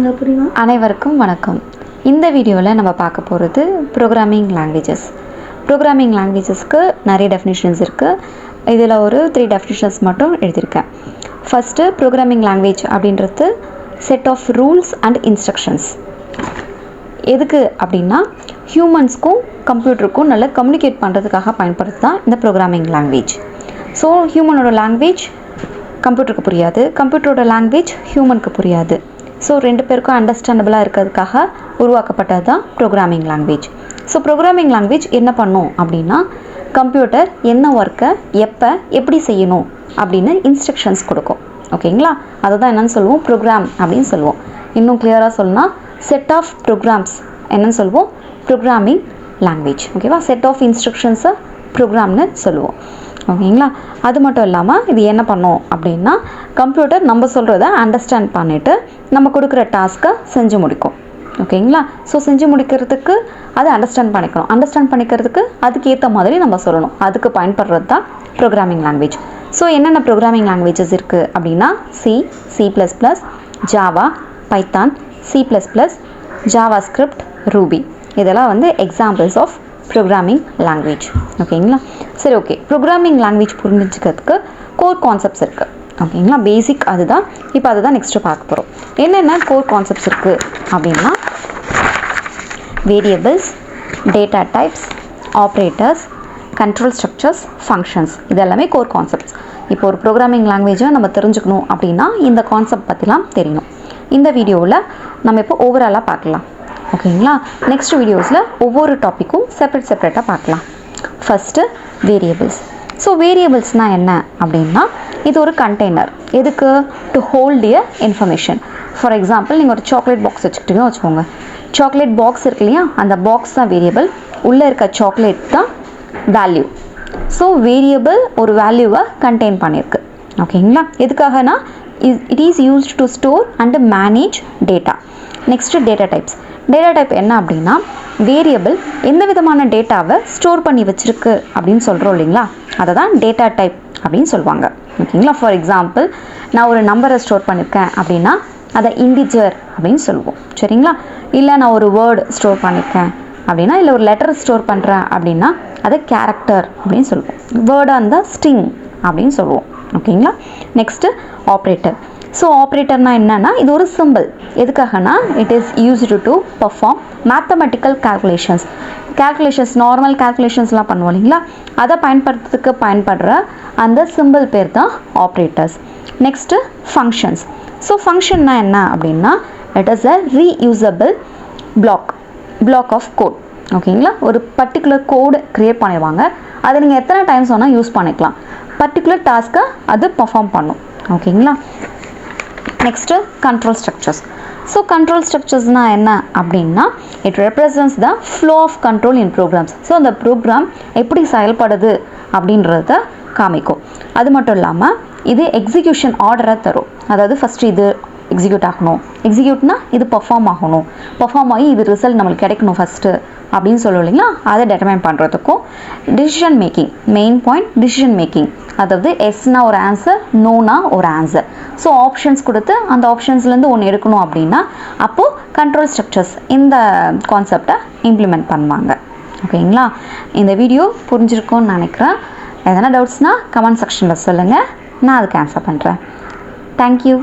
அனைவருக்கும் வணக்கம். இந்த வீடியோவில் நம்ம பார்க்க போகிறது ப்ரோக்ராமிங் லாங்குவேஜஸ். ப்ரோக்ராமிங் லாங்குவேஜஸ்க்கு நிறைய டெஃபினிஷன்ஸ் இருக்குது. இதில் ஒரு 3 டெஃபினிஷன்ஸ் மட்டும் எழுதியிருக்கேன். ஃபஸ்ட்டு, ப்ரோக்ராமிங் லாங்குவேஜ் அப்படின்றது set of rules and instructions. எதுக்கு அப்படின்னா ஹியூமன்ஸ்க்கும் கம்ப்யூட்டருக்கும் நல்லா கம்யூனிகேட் பண்ணுறதுக்காக பயன்படுறது தான் இந்த ப்ரோக்ராமிங் லாங்குவேஜ். ஸோ ஹியூமனோட லாங்குவேஜ் கம்ப்யூட்டருக்கு புரியாது, கம்ப்யூட்டரோட லாங்குவேஜ் ஹியூமனுக்கு புரியாது. ஸோ 2 பேருக்கும் அண்டர்ஸ்டாண்டபிளாக இருக்கிறதுக்காக உருவாக்கப்பட்டது தான் programming language. So programming language என்ன பண்ணும் அப்படின்னா கம்ப்யூட்டர் என்ன ஒர்க்கை எப்போ எப்படி செய்யணும் அப்படின்னு இன்ஸ்ட்ரக்ஷன்ஸ் கொடுக்கும். ஓகேங்களா? அதை தான் என்னென்னு சொல்லுவோம், ப்ரோக்ராம் அப்படின்னு சொல்லுவோம். இன்னும் கிளியராக சொல்லணும்னா செட் ஆஃப் ப்ரோக்ராம்ஸ் என்னன்னு சொல்லுவோம், ப்ரோக்ராமிங் லாங்குவேஜ். ஓகேவா? செட் ஆஃப் இன்ஸ்ட்ரக்ஷன்ஸை ப்ரோக்ராம்னு சொல்லுவோம். ஓகேங்களா? அது மட்டும் இல்லாமல் இது என்ன பண்ணோம் அப்படின்னா கம்ப்யூட்டர் நம்ம சொல்கிறத அண்டர்ஸ்டாண்ட் பண்ணிவிட்டு நம்ம கொடுக்குற டாஸ்க்கை செஞ்சு முடிக்கும். ஓகேங்களா? ஸோ செஞ்சு முடிக்கிறதுக்கு அது அண்டர்ஸ்டாண்ட் பண்ணிக்கணும். அண்டர்ஸ்டாண்ட் பண்ணிக்கிறதுக்கு அதுக்கு ஏற்ற மாதிரி நம்ம சொல்லணும். அதுக்கு பயன்படுறது தான் ப்ரோக்ராமிங் லாங்குவேஜ். ஸோ என்னென்ன ப்ரோக்ராமிங் லாங்குவேஜஸ் இருக்குது அப்படின்னா C++, Java, Python, C++, JavaScript, Ruby. இதெல்லாம் எக்ஸாம்பிள்ஸ் ஆஃப் ப்ரோக்ராமிங் லாங்குவேஜ். ஓகேங்களா? சரி, ஓகே. ப்ரோக்ராமிங் லாங்குவேஜ் புரிஞ்சுக்கிறதுக்கு கோர் கான்செப்ட்ஸ் இருக்குது. ஓகேங்களா? பேசிக் அதுதான். இப்போ அதுதான் நெக்ஸ்ட்டு பார்க்க போகிறோம். என்னென்ன கோர் கான்செப்ட்ஸ் இருக்குது அப்படின்னா variables, data types, operators, control structures, functions. இதெல்லாமே கோர் கான்செப்ட்ஸ். இப்போ ஒரு ப்ரோக்ராமிங் லாங்குவேஜை நம்ம தெரிஞ்சுக்கணும் அப்படின்னா இந்த கான்செப்ட் பற்றிலாம் தெரியணும். இந்த வீடியோவில் நம்ம இப்போ ஓவராலாக பார்க்கலாம். ஓகேங்களா? நெக்ஸ்ட் வீடியோஸில் ஒவ்வொரு டாப்பிக்கும் செப்பரேட்டாக பார்க்கலாம். First variables. ஸோ வேரியபிள்ஸ்னால் என்ன அப்படின்னா இது ஒரு கண்டெய்னர். எதுக்கு? To hold a information. For example நீங்கள் ஒரு சாக்லேட் பாக்ஸ் வச்சுக்கிட்டீங்கன்னு வச்சுக்கோங்க. சாக்லேட் பாக்ஸ் இருக்கு இல்லையா, அந்த பாக்ஸ் தான் வேரியபிள். உள்ளே இருக்க சாக்லேட் தான் வேல்யூ. ஸோ வேரியபிள் ஒரு வேல்யூவை கண்டெயின் பண்ணியிருக்கு. ஓகேங்களா? எதுக்காகனா it is used to store and manage data. Next data types. Data type என்ன அப்படின்னா வேரியபிள் எந்த விதமான டேட்டாவை ஸ்டோர் பண்ணி வச்சுருக்கு அப்படின்னு சொல்கிறோம் இல்லைங்களா, அதை தான் டேட்டா டைப் அப்படின்னு சொல்லுவாங்க. ஓகேங்களா? ஃபார் எக்ஸாம்பிள் நான் ஒரு நம்பரை ஸ்டோர் பண்ணியிருக்கேன் அப்படின்னா அதை இன்டிஜர் அப்படின்னு சொல்லுவோம். சரிங்களா? இல்லை நான் ஒரு வேர்டு ஸ்டோர் பண்ணியிருக்கேன் அப்படின்னா, இல்லை ஒரு லெட்டர் ஸ்டோர் பண்ணுறேன் அப்படின்னா அதை கேரக்டர் அப்படின்னு சொல்லுவோம். வேர்டாக இருந்தால் ஸ்ட்ரிங் அப்படின்னு சொல்லுவோம். ஓகேங்களா? Next operator. ஸோ ஆப்ரேட்டர்னா என்னன்னா இது ஒரு சிம்பிள். எதுக்காகனா it is used to perform mathematical calculations normal கால்குலேஷன்ஸ்லாம் பண்ணுவோம் இல்லைங்களா, அதை பயன்படுற அந்த சிம்பிள் பேர் தான் ஆப்ரேட்டர்ஸ். Next functions. ஸோ ஃபங்க்ஷன்னா என்ன அப்படின்னா it is a reusable block of code. ஓகேங்களா? ஒரு பர்டிகுலர் கோடு க்ரியேட் பண்ணிடுவாங்க. அதை நீங்கள் எத்தனை டைம்ஸ் வேணால் யூஸ் பண்ணிக்கலாம். பர்டிகுலர் டாஸ்க்கை அது பர்ஃபார்ம் பண்ணும். ஓகேங்களா? Next control structures. So control ஸ்ட்ரக்சர்ஸ்னால் என்ன அப்படின்னா it represents the flow of control in programs. So அந்த ப்ரோக்ராம் எப்படி செயல்படுது அப்படின்றத காமிக்கும். அது மட்டும் இல்லாமல் இது எக்ஸிக்யூஷன் ஆர்டரை தரும். அதாவது ஃபஸ்ட்டு இது எக்ஸிக்யூட் ஆகணும், எக்ஸிக்யூட்னா இது பர்ஃபார்ம் ஆகி இது ரிசல்ட் நம்மளுக்கு கிடைக்கணும் ஃபஸ்ட்டு அப்படின்னு சொல்லுவோம் இல்லைங்களா, அதை டெட்டர்மைன் பண்ணுறதுக்கும் decision making. Main point decision making. அதாவது எஸ்னா ஒரு ஆன்சர், நோனா ஒரு ஆன்சர். ஸோ ஆப்ஷன்ஸ் கொடுத்து அந்த ஆப்ஷன்ஸ்லேருந்து ஒன்று எடுக்கணும் அப்படின்னா அப்போது கண்ட்ரோல் ஸ்ட்ரக்சர்ஸ் இந்த கான்செப்டை இம்ப்ளிமெண்ட் பண்ணுவாங்க. ஓகேங்களா? இந்த வீடியோ புரிஞ்சிருக்கும்னு நினைக்கிறேன். எதனா டவுட்ஸ்னால் கமெண்ட் செக்ஷனில் சொல்லுங்கள், நான் அதுக்கு ஆன்சர் பண்ணுறேன். தேங்க்யூ.